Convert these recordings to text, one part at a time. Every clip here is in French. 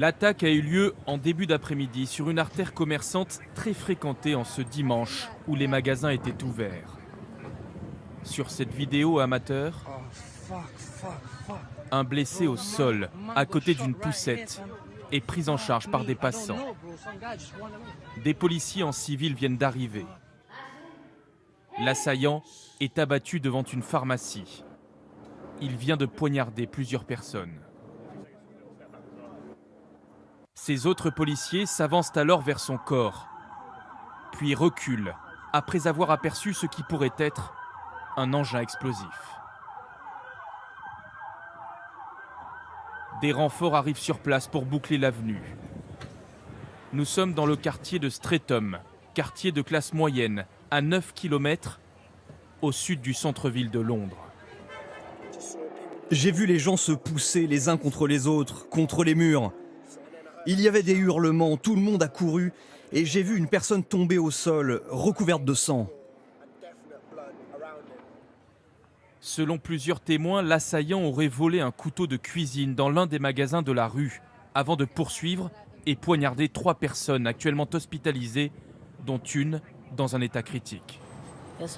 L'attaque a eu lieu en début d'après-midi sur une artère commerçante très fréquentée en ce dimanche où les magasins étaient ouverts. Sur cette vidéo amateur, un blessé au sol, à côté d'une poussette, est pris en charge par des passants. Des policiers en civil viennent d'arriver. L'assaillant est abattu devant une pharmacie. Il vient de poignarder plusieurs personnes. Ces autres policiers s'avancent alors vers son corps, puis reculent après avoir aperçu ce qui pourrait être un engin explosif. Des renforts arrivent sur place pour boucler l'avenue. Nous sommes dans le quartier de Streatham, quartier de classe moyenne, à 9 km au sud du centre-ville de Londres. J'ai vu les gens se pousser les uns contre les autres, contre les murs. Il y avait des hurlements, tout le monde a couru et j'ai vu une personne tomber au sol, recouverte de sang. Selon plusieurs témoins, l'assaillant aurait volé un couteau de cuisine dans l'un des magasins de la rue avant de poursuivre et poignarder 3 personnes actuellement hospitalisées, dont une dans un état critique.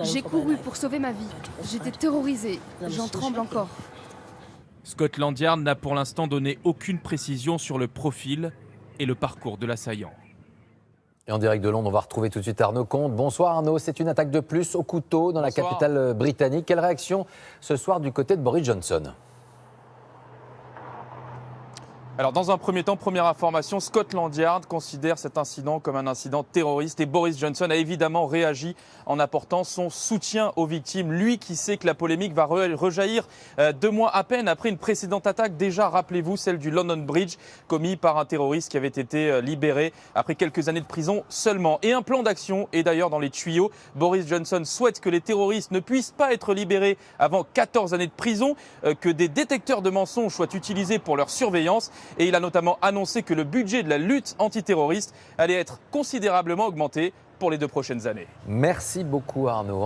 J'ai couru pour sauver ma vie. J'étais terrorisée. J'en tremble encore. Scotland Yard n'a pour l'instant donné aucune précision sur le profil et le parcours de l'assaillant. Et en direct de Londres, on va retrouver tout de suite Arnaud Comte. Bonsoir Arnaud, c'est une attaque de plus au couteau dans la capitale britannique. Quelle réaction ce soir du côté de Boris Johnson ? Alors dans un premier temps, première information, Scotland Yard considère cet incident comme un incident terroriste et Boris Johnson a évidemment réagi en apportant son soutien aux victimes. Lui qui sait que la polémique va rejaillir 2 mois à peine après une précédente attaque, déjà rappelez-vous celle du London Bridge commis par un terroriste qui avait été libéré après quelques années de prison seulement. Et un plan d'action est d'ailleurs dans les tuyaux. Boris Johnson souhaite que les terroristes ne puissent pas être libérés avant 14 années de prison, que des détecteurs de mensonges soient utilisés pour leur surveillance. Et il a notamment annoncé que le budget de la lutte antiterroriste allait être considérablement augmenté pour les 2 prochaines années. Merci beaucoup Arnaud.